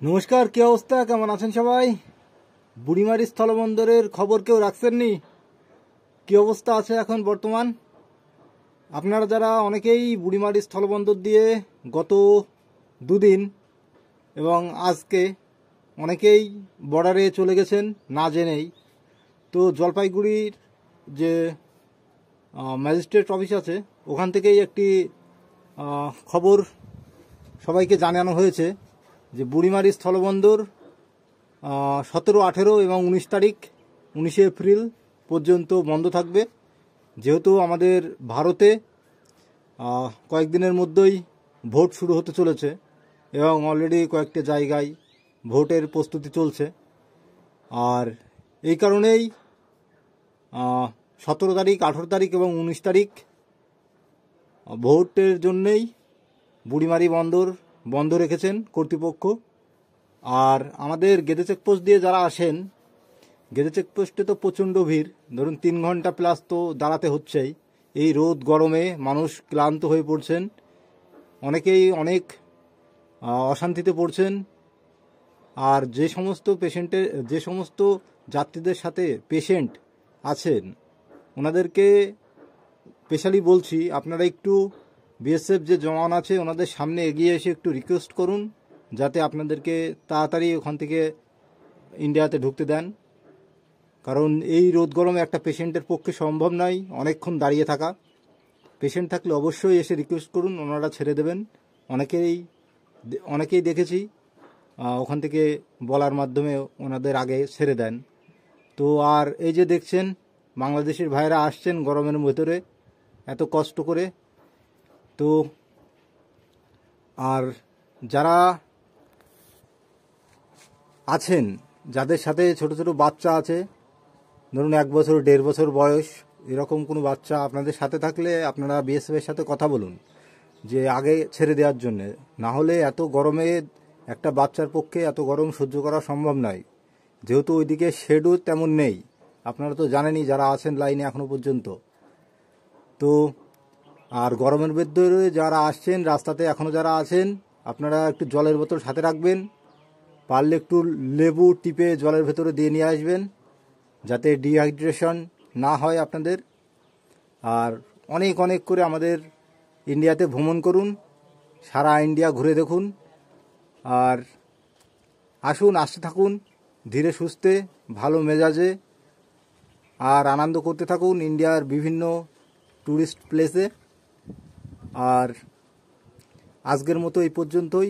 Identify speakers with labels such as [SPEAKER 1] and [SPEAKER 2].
[SPEAKER 1] নমস্কার, কি অবস্থা? কেমন আছেন সবাই? বুড়িমারি স্থলবন্দরের খবর কেউ রাখছেননি? কি অবস্থা আছে এখন বর্তমান? আপনারা যারা অনেকেই বুড়িমারি স্থলবন্দর দিয়ে গত দুদিন এবং আজকে অনেকেই বর্ডারে চলে গেছেন না জেনেই, তো জলপাইগুড়ির যে ম্যাজিস্ট্রেট অফিস আছে ওখান থেকেই একটি খবর সবাইকে জানানো হয়েছে যে বুড়িমারি স্থলবন্দর 17, 18 এবং 19 তারিখ 19শে এপ্রিল পর্যন্ত বন্ধ থাকবে। যেহেতু আমাদের ভারতে কয়েকদিনের মধ্যেই ভোট শুরু হতে চলেছে এবং অলরেডি কয়েকটি জায়গায় ভোটের প্রস্তুতি চলছে, আর এই কারণেই 17 তারিখ, 18 তারিখ এবং 19 তারিখ ভোটের জন্যেই বুড়িমারি বন্দর বন্ধ রেখেছেন কর্তৃপক্ষ। আর আমাদের গেদে চেকপোস্ট দিয়ে যারা আসেন, গেদে চেকপোস্টে তো প্রচণ্ড ভিড়, ধরুন 3 ঘন্টা প্লাস তো দাঁড়াতে হচ্ছেই। এই রোদ গরমে মানুষ ক্লান্ত হয়ে পড়ছেন, অনেকেই অনেক অশান্তিতে পড়ছেন। আর যে সমস্ত যাত্রীদের সাথে পেশেন্ট আছেন ওনাদেরকে স্পেশালি বলছি, আপনারা একটু বিএসএফ যে জওয়ান আছে ওনাদের সামনে এগিয়ে এসে একটু রিকোয়েস্ট করুন যাতে আপনাদেরকে তাড়াতাড়ি ওখান থেকে ইন্ডিয়াতে ঢুকতে দেন। কারণ এই রোদ গরমে একটা পেশেন্টের পক্ষে সম্ভব নয় অনেকক্ষণ দাঁড়িয়ে থাকা। পেশেন্ট থাকলে অবশ্যই এসে রিকোয়েস্ট করুন, ওনারা ছেড়ে দেবেন। অনেকেই দেখেছি ওখান থেকে বলার মাধ্যমে ওনাদের আগে ছেড়ে দেন। তো আর এই যে দেখছেন বাংলাদেশের ভাইরা আসছেন গরমের ভেতরে এত কষ্ট করে। তো আর যারা আছেন, যাদের সাথে ছোট ছোট বাচ্চা আছে, ধরুন 1 বছর 1.5 বছর বয়স, এরকম কোনো বাচ্চা আপনাদের সাথে থাকলে আপনারা বিএসএফের সাথে কথা বলুন যে আগে ছেড়ে দেওয়ার জন্যে। না হলে এত গরমে একটা বাচ্চার পক্ষে এত গরম সহ্য করা সম্ভব নয়, যেহেতু ওইদিকে শেডও তেমন নেই। আপনারা তো জানেনই যারা আছেন লাইনে এখনও পর্যন্ত। তো আর গরমের ভেতরে যারা আসছেন রাস্তাতে এখনও যারা আছেন, আপনারা একটু জলের বোতল সাথে রাখবেন, পারলে একটু লেবু টিপে জলের ভেতরে দিয়ে নিয়ে আসবেন যাতে ডিহাইড্রেশন না হয় আপনাদের। আর অনেক অনেক করে আমাদের ইন্ডিয়াতে ভ্রমণ করুন, সারা ইন্ডিয়া ঘুরে দেখুন, আর আসুন, আসতে থাকুন ধীরে সুস্থে, ভালো মেজাজে, আর আনন্দ করতে থাকুন ইন্ডিয়ার বিভিন্ন ট্যুরিস্ট প্লেসে। আর আজকের মতো এই পর্যন্তই।